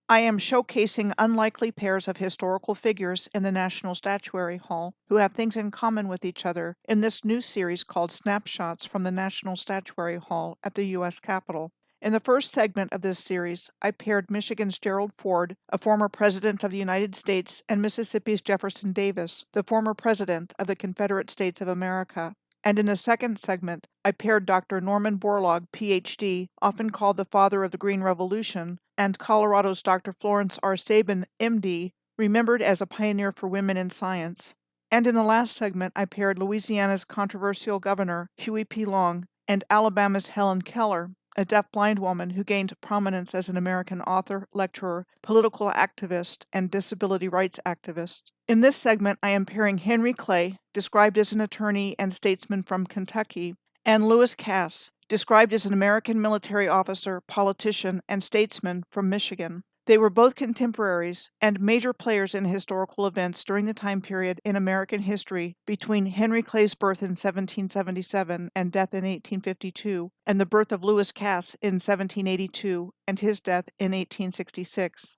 I am showcasing unlikely pairs of historical figures in the National Statuary Hall who have things in common with each other in this new series called Snapshots from the National Statuary Hall at the U.S. Capitol. In the first segment of this series, I paired Michigan's Gerald Ford, a former president of the United States, and Mississippi's Jefferson Davis, the former president of the Confederate States of America. And in the second segment, I paired Dr. Norman Borlaug, Ph.D., often called the father of the Green Revolution, and Colorado's Dr. Florence R. Sabin, M.D., remembered as a pioneer for women in science. And in the last segment, I paired Louisiana's controversial governor, Huey P. Long, and Alabama's Helen Keller, a deaf-blind woman who gained prominence as an American author, lecturer, political activist, and disability rights activist. In this segment, I am pairing Henry Clay, described as an attorney and statesman from Kentucky, and Lewis Cass, described as an American military officer, politician, and statesman from Michigan. They were both contemporaries and major players in historical events during the time period in American history between Henry Clay's birth in 1777 and death in 1852, and the birth of Lewis Cass in 1782 and his death in 1866.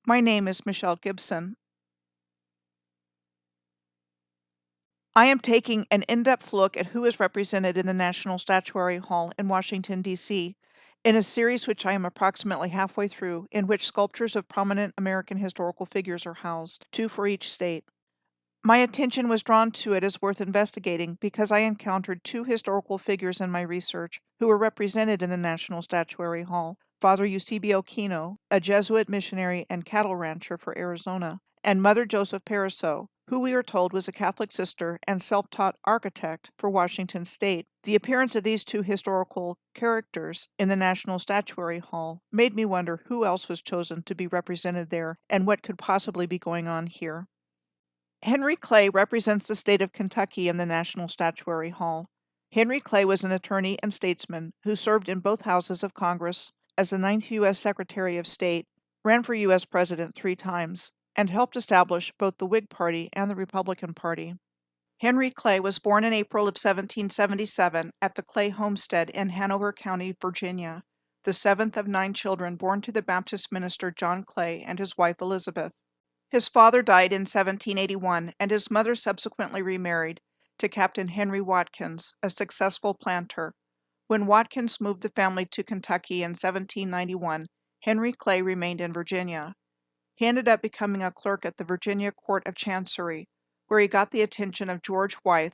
My name is Michelle Gibson. I am taking an in-depth look at who is represented in the National Statuary Hall in Washington, D.C., in a series which I am approximately halfway through, in which sculptures of prominent American historical figures are housed, 2 for each state. My attention was drawn to it as worth investigating because I encountered 2 historical figures in my research who were represented in the National Statuary Hall: Father Eusebio Kino, a Jesuit missionary and cattle rancher for Arizona, and Mother Joseph Pariseau, who we are told was a Catholic sister and self-taught architect for Washington State. The appearance of these 2 historical characters in the National Statuary Hall made me wonder who else was chosen to be represented there and what could possibly be going on here. Henry Clay represents the state of Kentucky in the National Statuary Hall. Henry Clay was an attorney and statesman who served in both houses of Congress as the 9th U.S. Secretary of State, ran for U.S. President 3 times, and helped establish both the Whig Party and the Republican Party. Henry Clay was born in April of 1777 at the Clay homestead in Hanover County, Virginia, the 7th of 9 children born to the Baptist minister John Clay and his wife Elizabeth. His father died in 1781, and his mother subsequently remarried to Captain Henry Watkins, a successful planter. When Watkins moved the family to Kentucky in 1791, Henry Clay remained in Virginia. He ended up becoming a clerk at the Virginia Court of Chancery, where he got the attention of George Wythe,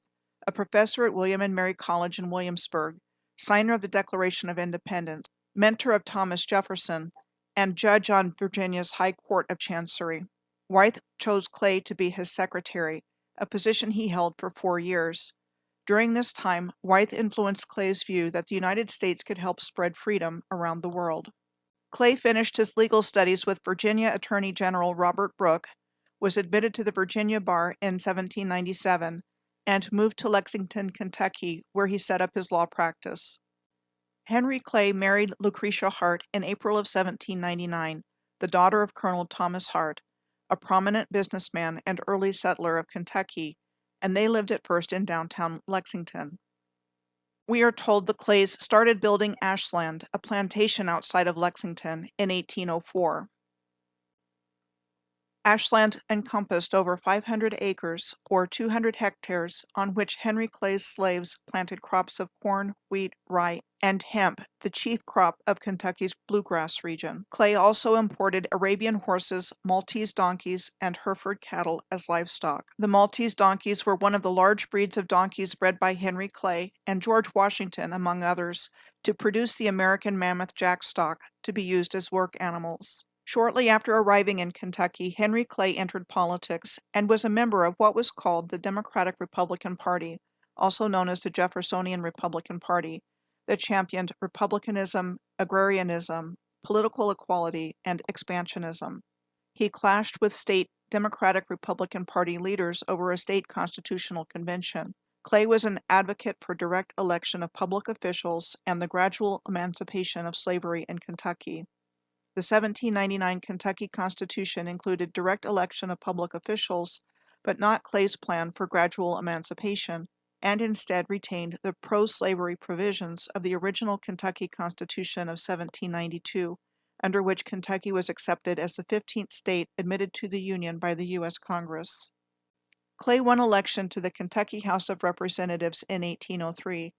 a professor at William and Mary College in Williamsburg, signer of the Declaration of Independence, mentor of Thomas Jefferson, and judge on Virginia's High Court of Chancery. Wythe chose Clay to be his secretary, a position he held for 4 years. During this time, Wythe influenced Clay's view that the United States could help spread freedom around the world. Clay finished his legal studies with Virginia Attorney General Robert Brooke, was admitted to the Virginia bar in 1797, and moved to Lexington, Kentucky, where he set up his law practice. Henry Clay married Lucretia Hart in April of 1799, the daughter of Colonel Thomas Hart, a prominent businessman and early settler of Kentucky, and they lived at first in downtown Lexington. We are told the Clays started building Ashland, a plantation outside of Lexington, in 1804. Ashland encompassed over 500 acres, or 200 hectares, on which Henry Clay's slaves planted crops of corn, wheat, rye, and hemp, the chief crop of Kentucky's bluegrass region. Clay also imported Arabian horses, Maltese donkeys, and Hereford cattle as livestock. The Maltese donkeys were one of the large breeds of donkeys bred by Henry Clay and George Washington, among others, to produce the American Mammoth jack stock to be used as work animals. Shortly after arriving in Kentucky, Henry Clay entered politics and was a member of what was called the Democratic Republican Party, also known as the Jeffersonian Republican Party, that championed republicanism, agrarianism, political equality, and expansionism. He clashed with state Democratic Republican Party leaders over a state constitutional convention. Clay was an advocate for direct election of public officials and the gradual emancipation of slavery in Kentucky. The 1799 Kentucky Constitution included direct election of public officials, but not Clay's plan for gradual emancipation, and instead retained the pro-slavery provisions of the original Kentucky Constitution of 1792, under which Kentucky was accepted as the 15th state admitted to the Union by the U.S. Congress. Clay won election to the Kentucky House of Representatives in 1803,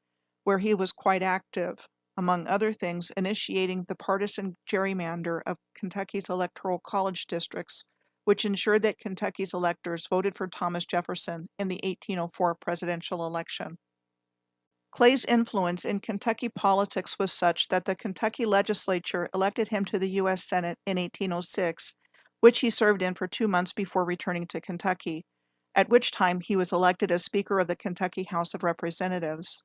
where he was quite active, among other things initiating the partisan gerrymander of Kentucky's electoral college districts, which ensured that Kentucky's electors voted for Thomas Jefferson in the 1804 presidential election. Clay's influence in Kentucky politics was such that the Kentucky legislature elected him to the U.S. Senate in 1806, which he served in for 2 months before returning to Kentucky, at which time he was elected as Speaker of the Kentucky House of Representatives.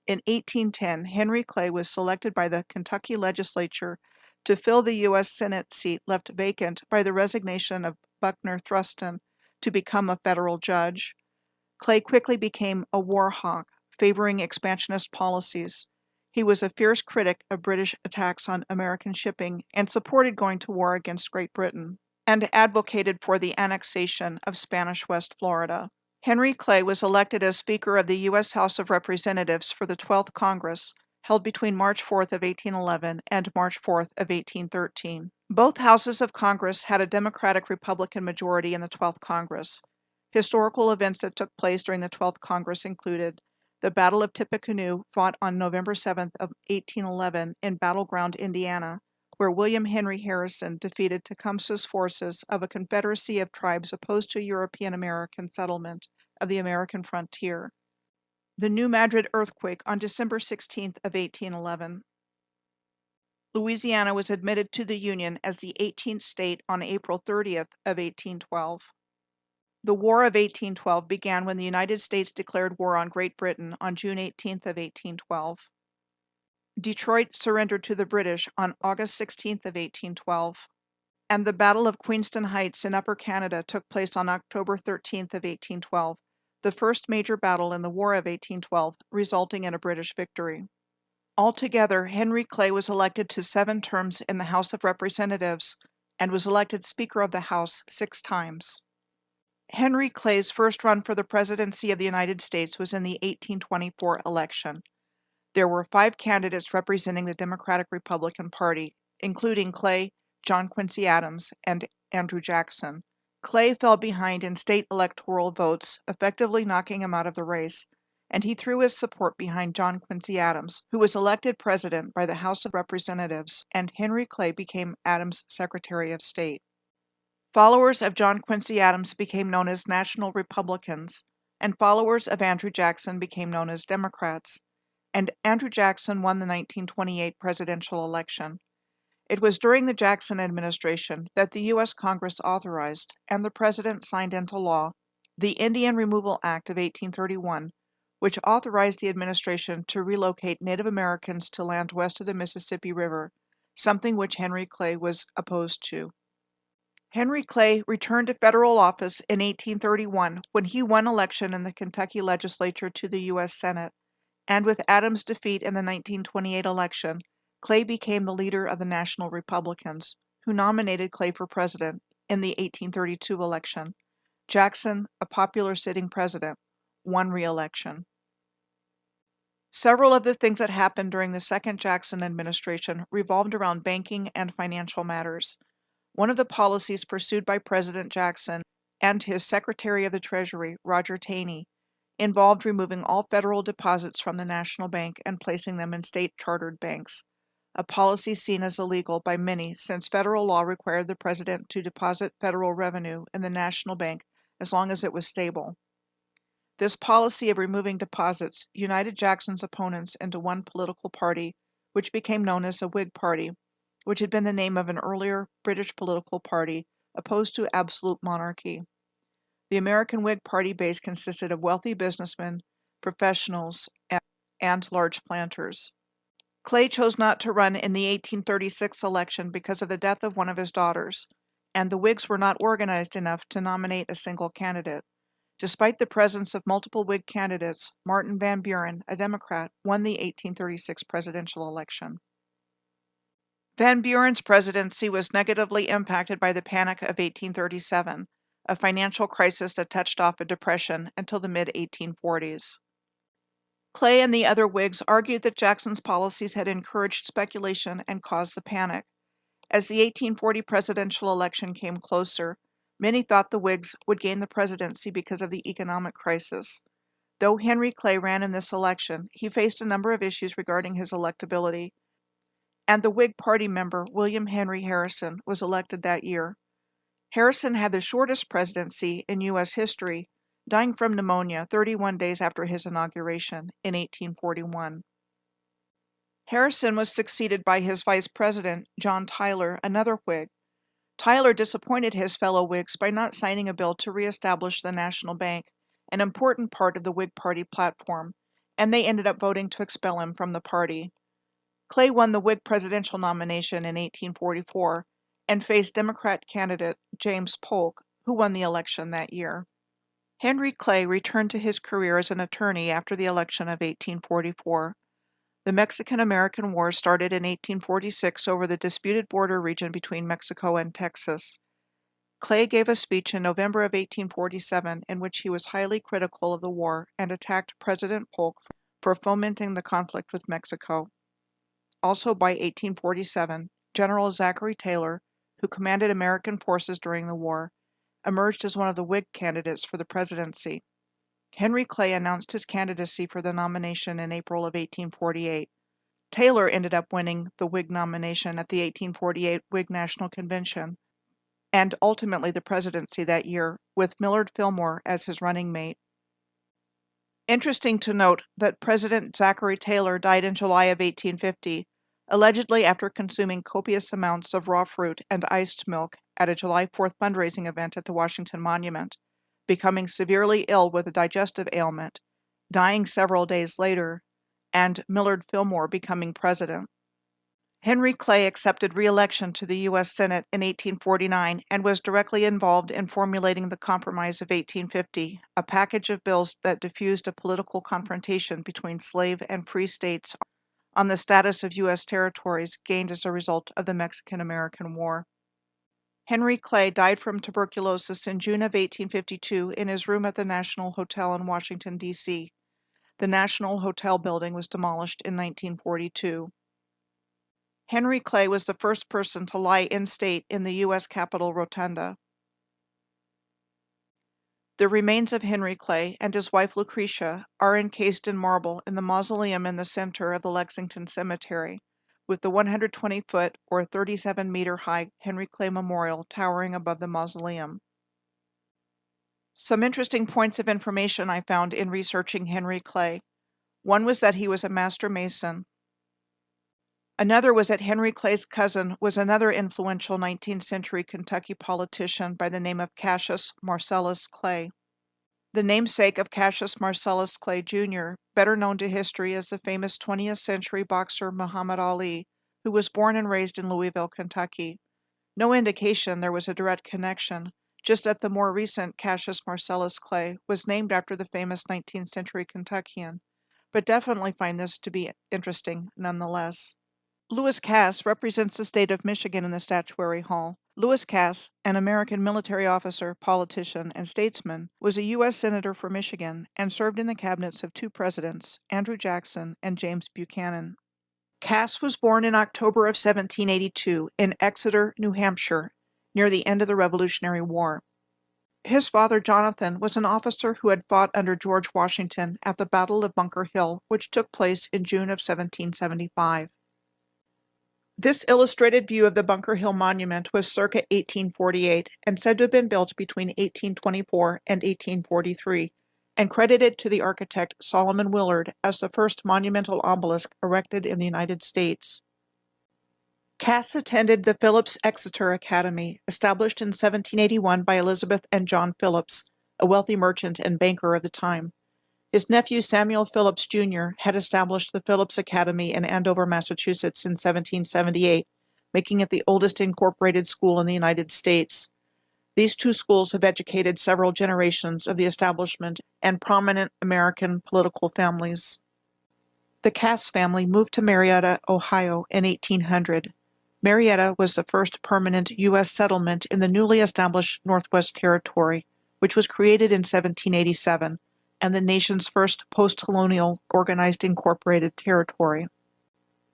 In 1810, Henry Clay was selected by the Kentucky legislature to fill the U.S. Senate seat left vacant by the resignation of Buckner Thruston to become a federal judge. Clay quickly became a war hawk, favoring expansionist policies. He was a fierce critic of British attacks on American shipping and supported going to war against Great Britain, and advocated for the annexation of Spanish West Florida. Henry Clay was elected as Speaker of the U.S. House of Representatives for the 12th Congress, held between March 4th of 1811 and March 4th of 1813. Both houses of Congress had a Democratic-Republican majority in the 12th Congress. Historical events that took place during the 12th Congress included the Battle of Tippecanoe, fought on November 7th of 1811 in Battleground, Indiana, where William Henry Harrison defeated Tecumseh's forces of a confederacy of tribes opposed to European American settlement of the American frontier. The New Madrid earthquake on December 16th of 1811. Louisiana was admitted to the Union as the 18th state on April 30th of 1812. The War of 1812 began when the United States declared war on Great Britain on June 18th of 1812. Detroit surrendered to the British on August 16th of 1812, and the Battle of Queenston Heights in Upper Canada took place on October 13th of 1812, the first major battle in the War of 1812, resulting in a British victory. Altogether, Henry Clay was elected to 7 terms in the House of Representatives and was elected Speaker of the House 6 times. Henry Clay's first run for the presidency of the United States was in the 1824 election. There were 5 candidates representing the Democratic-Republican Party, including Clay, John Quincy Adams, and Andrew Jackson. Clay fell behind in state electoral votes, effectively knocking him out of the race, and he threw his support behind John Quincy Adams, who was elected president by the House of Representatives, and Henry Clay became Adams' Secretary of State. Followers of John Quincy Adams became known as National Republicans, and followers of Andrew Jackson became known as Democrats, and Andrew Jackson won the 1928 presidential election. It was during the Jackson administration that the U.S. Congress authorized, and the President signed into law, the Indian Removal Act of 1831, which authorized the administration to relocate Native Americans to land west of the Mississippi River, something which Henry Clay was opposed to. Henry Clay returned to federal office in 1831 when he won election in the Kentucky legislature to the U.S. Senate, and with Adams' defeat in the 1928 election, Clay became the leader of the National Republicans, who nominated Clay for president in the 1832 election. Jackson, a popular sitting president, won re-election. Several of the things that happened during the second Jackson administration revolved around banking and financial matters. One of the policies pursued by President Jackson and his Secretary of the Treasury, Roger Taney, involved removing all federal deposits from the National Bank and placing them in state-chartered banks, a policy seen as illegal by many since federal law required the president to deposit federal revenue in the National Bank as long as it was stable. This policy of removing deposits united Jackson's opponents into one political party, which became known as the Whig Party, which had been the name of an earlier British political party opposed to absolute monarchy. The American Whig Party base consisted of wealthy businessmen, professionals, and large planters. Clay chose not to run in the 1836 election because of the death of one of his daughters, and the Whigs were not organized enough to nominate a single candidate. Despite the presence of multiple Whig candidates, Martin Van Buren, a Democrat, won the 1836 presidential election. Van Buren's presidency was negatively impacted by the Panic of 1837, a financial crisis that touched off a depression until the mid-1840s. Clay and the other Whigs argued that Jackson's policies had encouraged speculation and caused the panic. As the 1840 presidential election came closer, many thought the Whigs would gain the presidency because of the economic crisis. Though Henry Clay ran in this election, he faced a number of issues regarding his electability, and the Whig Party member William Henry Harrison was elected that year. Harrison had the shortest presidency in U.S. history, dying from pneumonia 31 days after his inauguration in 1841. Harrison was succeeded by his vice president, John Tyler, another Whig. Tyler disappointed his fellow Whigs by not signing a bill to reestablish the National Bank, an important part of the Whig Party platform, and they ended up voting to expel him from the party. Clay won the Whig presidential nomination in 1844 and faced Democrat candidate James Polk, who won the election that year. Henry Clay returned to his career as an attorney after the election of 1844. The Mexican-American War started in 1846 over the disputed border region between Mexico and Texas. Clay gave a speech in November of 1847 in which he was highly critical of the war and attacked President Polk for fomenting the conflict with Mexico. Also by 1847, General Zachary Taylor, who commanded American forces during the war, emerged as one of the Whig candidates for the presidency. Henry Clay announced his candidacy for the nomination in April of 1848. Taylor ended up winning the Whig nomination at the 1848 Whig National Convention, and ultimately the presidency that year, with Millard Fillmore as his running mate. Interesting to note that President Zachary Taylor died in July of 1850, allegedly after consuming copious amounts of raw fruit and iced milk at a July 4th fundraising event at the Washington Monument, becoming severely ill with a digestive ailment, dying several days later, and Millard Fillmore becoming president. Henry Clay accepted re-election to the U.S. Senate in 1849 and was directly involved in formulating the Compromise of 1850, a package of bills that diffused a political confrontation between slave and free states on the status of U.S. territories gained as a result of the Mexican-American War. Henry Clay died from tuberculosis in June of 1852 in his room at the National Hotel in Washington, D.C. The National Hotel building was demolished in 1942. Henry Clay was the first person to lie in state in the U.S. Capitol Rotunda. The remains of Henry Clay and his wife Lucretia are encased in marble in the mausoleum in the center of the Lexington Cemetery, with the 120-foot or 37-meter-high Henry Clay Memorial towering above the mausoleum. Some interesting points of information I found in researching Henry Clay. One was that he was a master mason. Another was that Henry Clay's cousin was another influential 19th century Kentucky politician by the name of Cassius Marcellus Clay. The namesake of Cassius Marcellus Clay, Jr., better known to history as the famous 20th century boxer Muhammad Ali, who was born and raised in Louisville, Kentucky. No indication there was a direct connection, just that the more recent Cassius Marcellus Clay was named after the famous 19th century Kentuckian, but definitely find this to be interesting nonetheless. Lewis Cass represents the state of Michigan in the Statuary Hall. Lewis Cass, an American military officer, politician, and statesman, was a U.S. Senator for Michigan and served in the cabinets of two presidents, Andrew Jackson and James Buchanan. Cass was born in October of 1782 in Exeter, New Hampshire, near the end of the Revolutionary War. His father, Jonathan, was an officer who had fought under George Washington at the Battle of Bunker Hill, which took place in June of 1775. This illustrated view of the Bunker Hill Monument was circa 1848 and said to have been built between 1824 and 1843, and credited to the architect Solomon Willard as the first monumental obelisk erected in the United States. Cass attended the Phillips Exeter Academy, established in 1781 by Elizabeth and John Phillips, a wealthy merchant and banker of the time. His nephew Samuel Phillips, Jr. had established the Phillips Academy in Andover, Massachusetts in 1778, making it the oldest incorporated school in the United States. These two schools have educated several generations of the establishment and prominent American political families. The Cass family moved to Marietta, Ohio in 1800. Marietta was the first permanent U.S. settlement in the newly established Northwest Territory, which was created in 1787. And the nation's first post-colonial organized incorporated territory.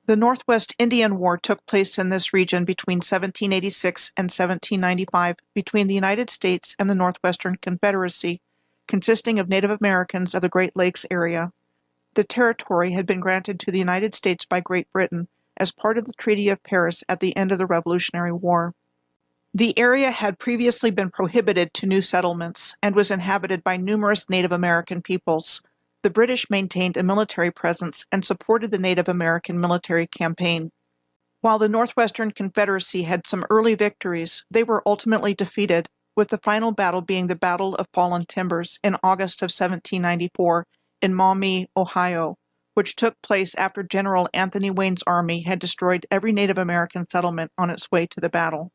The Northwest Indian War took place in this region between 1786 and 1795 between the United States and the Northwestern Confederacy, consisting of Native Americans of the Great Lakes area. The territory had been granted to the United States by Great Britain as part of the Treaty of Paris at the end of the Revolutionary War. The area had previously been prohibited to new settlements and was inhabited by numerous Native American peoples. The British maintained a military presence and supported the Native American military campaign. While the Northwestern Confederacy had some early victories, they were ultimately defeated, with the final battle being the Battle of Fallen Timbers in August of 1794 in Maumee, Ohio, which took place after General Anthony Wayne's army had destroyed every Native American settlement on its way to the battle.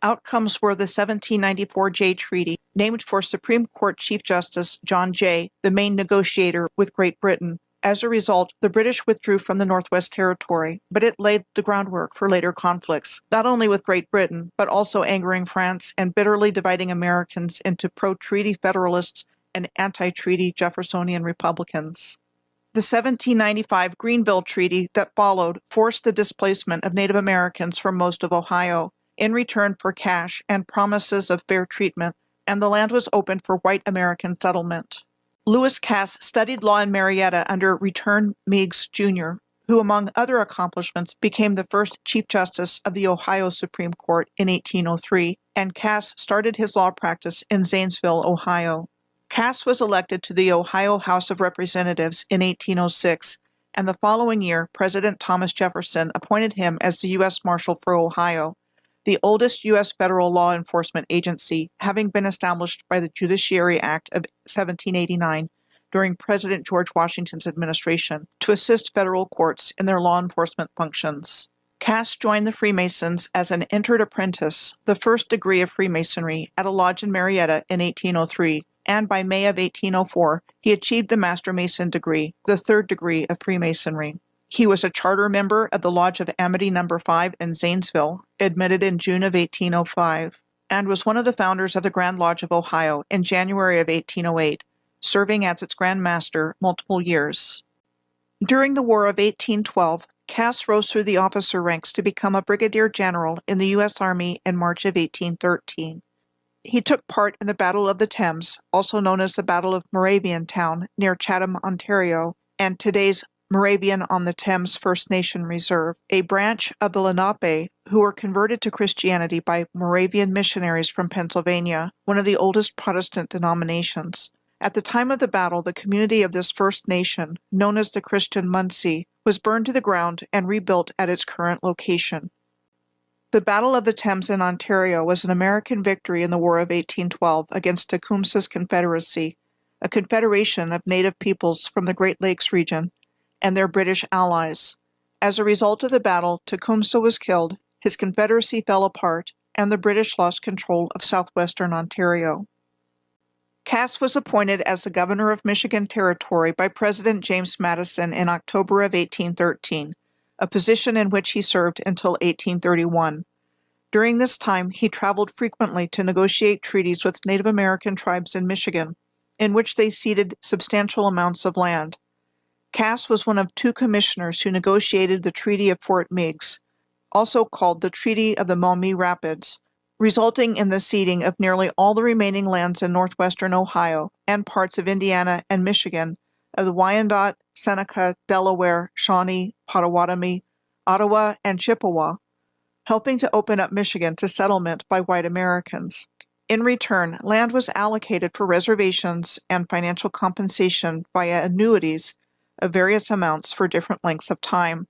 Outcomes were the 1794 Jay Treaty, named for Supreme Court Chief Justice John Jay, the main negotiator with Great Britain. As a result, the British withdrew from the Northwest Territory, but it laid the groundwork for later conflicts, not only with Great Britain, but also angering France and bitterly dividing Americans into pro-treaty Federalists and anti-treaty Jeffersonian Republicans. The 1795 Greenville Treaty that followed forced the displacement of Native Americans from most of Ohio, in return for cash and promises of fair treatment, and the land was opened for white American settlement. Lewis Cass studied law in Marietta under Return Meigs, Jr., who, among other accomplishments, became the first Chief Justice of the Ohio Supreme Court in 1803, and Cass started his law practice in Zanesville, Ohio. Cass was elected to the Ohio House of Representatives in 1806, and the following year, President Thomas Jefferson appointed him as the U.S. Marshal for Ohio, the oldest U.S. federal law enforcement agency, having been established by the Judiciary Act of 1789 during President George Washington's administration to assist federal courts in their law enforcement functions. Cass joined the Freemasons as an entered apprentice, the first degree of Freemasonry, at a lodge in Marietta in 1803, and by May of 1804, he achieved the Master Mason degree, the third degree of Freemasonry. He was a charter member of the Lodge of Amity No. 5 in Zanesville, admitted in June of 1805, and was one of the founders of the Grand Lodge of Ohio in January of 1808, serving as its Grand Master multiple years. During the War of 1812, Cass rose through the officer ranks to become a brigadier general in the U.S. Army in March of 1813. He took part in the Battle of the Thames, also known as the Battle of Moraviantown, near Chatham, Ontario, and today's Moravian-on-the-Thames First Nation Reserve, a branch of the Lenape who were converted to Christianity by Moravian missionaries from Pennsylvania, one of the oldest Protestant denominations. At the time of the battle, the community of this First Nation, known as the Christian Munsee, was burned to the ground and rebuilt at its current location. The Battle of the Thames in Ontario was an American victory in the War of 1812 against Tecumseh's Confederacy, a confederation of native peoples from the Great Lakes region, and their British allies. As a result of the battle, Tecumseh was killed, his confederacy fell apart, and the British lost control of southwestern Ontario. Cass was appointed as the governor of Michigan Territory by President James Madison in October of 1813, a position in which he served until 1831. During this time, he traveled frequently to negotiate treaties with Native American tribes in Michigan, in which they ceded substantial amounts of land. Cass was one of two commissioners who negotiated the Treaty of Fort Meigs, also called the Treaty of the Maumee Rapids, resulting in the ceding of nearly all the remaining lands in northwestern Ohio and parts of Indiana and Michigan of the Wyandot, Seneca, Delaware, Shawnee, Potawatomi, Ottawa, and Chippewa, helping to open up Michigan to settlement by white Americans. In return, land was allocated for reservations and financial compensation via annuities of various amounts for different lengths of time.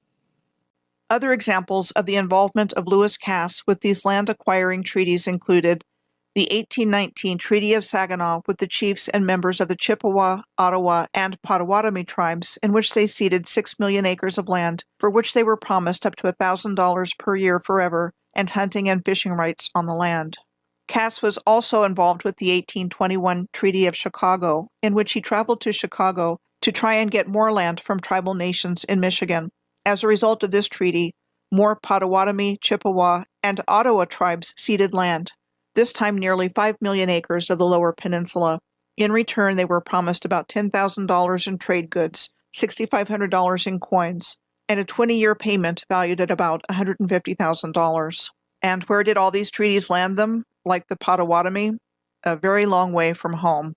Other examples of the involvement of Lewis Cass with these land-acquiring treaties included the 1819 Treaty of Saginaw with the chiefs and members of the Chippewa, Ottawa, and Potawatomi tribes, in which they ceded 6 million acres of land, for which they were promised up to $1,000 per year forever, and hunting and fishing rights on the land. Cass was also involved with the 1821 Treaty of Chicago, in which he traveled to Chicago to try and get more land from tribal nations in Michigan. As a result of this treaty, more Potawatomi, Chippewa, and Ottawa tribes ceded land, this time nearly 5 million acres of the Lower Peninsula. In return, they were promised about $10,000 in trade goods, $6,500 in coins, and a 20-year payment valued at about $150,000. And where did all these treaties land them? Like the Potawatomi? A very long way from home.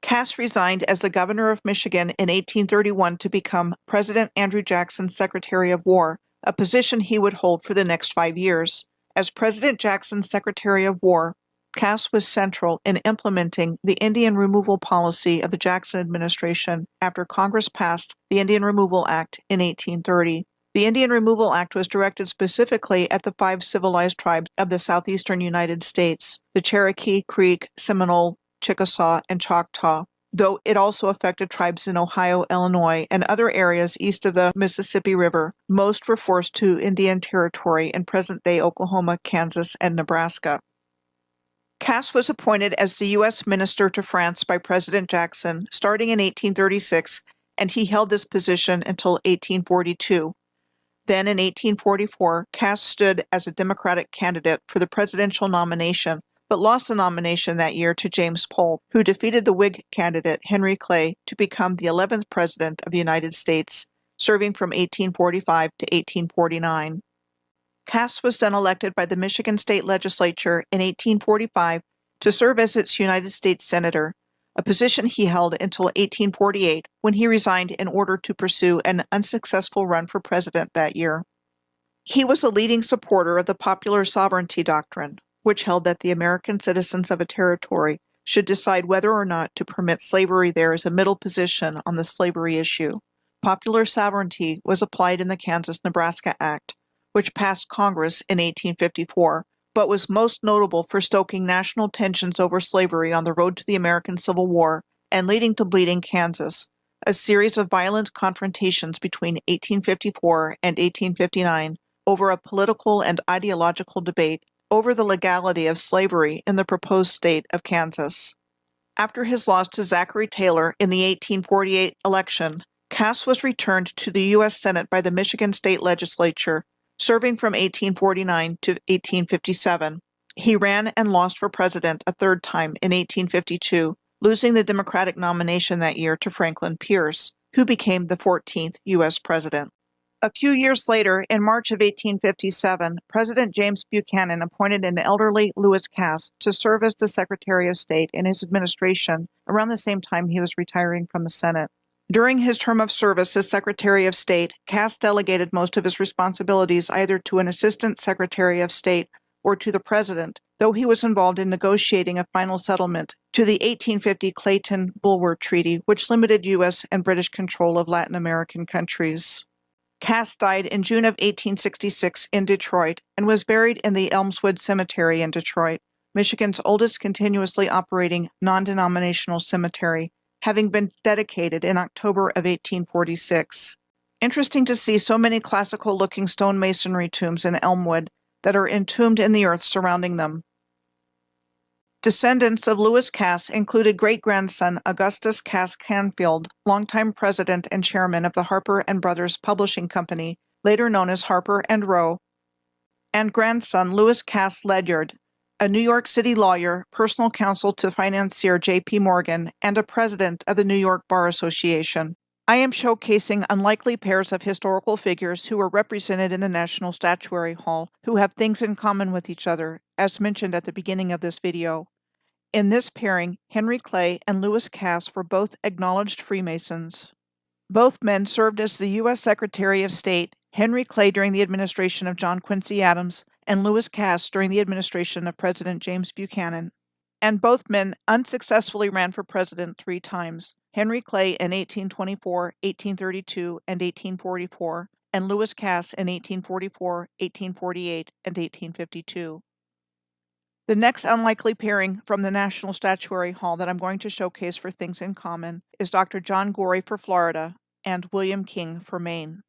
Cass resigned as the governor of Michigan in 1831 to become President Andrew Jackson's Secretary of War, a position he would hold for the next 5 years. As President Jackson's Secretary of War, Cass was central in implementing the Indian removal policy of the Jackson administration after Congress passed the Indian Removal Act in 1830. The Indian Removal Act was directed specifically at the 5 civilized tribes of the southeastern United States, the Cherokee, Creek, Seminole, Chickasaw, and Choctaw, though it also affected tribes in Ohio, Illinois, and other areas east of the Mississippi River. Most were forced to Indian Territory in present-day Oklahoma, Kansas, and Nebraska. Cass was appointed as the U.S. Minister to France by President Jackson starting in 1836, and he held this position until 1842. Then in 1844, Cass stood as a Democratic candidate for the presidential nomination, but lost the nomination that year to James Polk, who defeated the Whig candidate Henry Clay to become the 11th President of the United States, serving from 1845 to 1849. Cass was then elected by the Michigan State Legislature in 1845 to serve as its United States Senator, a position he held until 1848, when he resigned in order to pursue an unsuccessful run for president that year. He was a leading supporter of the popular sovereignty doctrine, which held that the American citizens of a territory should decide whether or not to permit slavery there as a middle position on the slavery issue. Popular sovereignty was applied in the Kansas-Nebraska Act, which passed Congress in 1854, but was most notable for stoking national tensions over slavery on the road to the American Civil War and leading to Bleeding Kansas, a series of violent confrontations between 1854 and 1859 over a political and ideological debate over the legality of slavery in the proposed state of Kansas. After his loss to Zachary Taylor in the 1848 election, Cass was returned to the U.S. Senate by the Michigan State Legislature, serving from 1849 to 1857. He ran and lost for president a third time in 1852, losing the Democratic nomination that year to Franklin Pierce, who became the 14th U.S. president. A few years later, in March of 1857, President James Buchanan appointed an elderly Lewis Cass to serve as the Secretary of State in his administration around the same time he was retiring from the Senate. During his term of service as Secretary of State, Cass delegated most of his responsibilities either to an Assistant Secretary of State or to the President, though he was involved in negotiating a final settlement to the 1850 Clayton-Bulwer Treaty, which limited U.S. and British control of Latin American countries. Cass died in June of 1866 in Detroit and was buried in the Elmswood Cemetery in Detroit, Michigan's oldest continuously operating non-denominational cemetery, having been dedicated in October of 1846. Interesting to see so many classical-looking stone masonry tombs in Elmwood that are entombed in the earth surrounding them. Descendants of Lewis Cass included great-grandson Augustus Cass Canfield, longtime president and chairman of the Harper & Brothers Publishing Company, later known as Harper & Row, and grandson Lewis Cass Ledyard, a New York City lawyer, personal counsel to financier J.P. Morgan, and a president of the New York Bar Association. I am showcasing unlikely pairs of historical figures who are represented in the National Statuary Hall who have things in common with each other, as mentioned at the beginning of this video. In this pairing, Henry Clay and Lewis Cass were both acknowledged Freemasons. Both men served as the U.S. Secretary of State, Henry Clay during the administration of John Quincy Adams, and Lewis Cass during the administration of President James Buchanan. And both men unsuccessfully ran for president 3 times, Henry Clay in 1824, 1832, and 1844, and Lewis Cass in 1844, 1848, and 1852. The next unlikely pairing from the National Statuary Hall that I'm going to showcase for things in common is Dr. John Gorey for Florida and William King for Maine.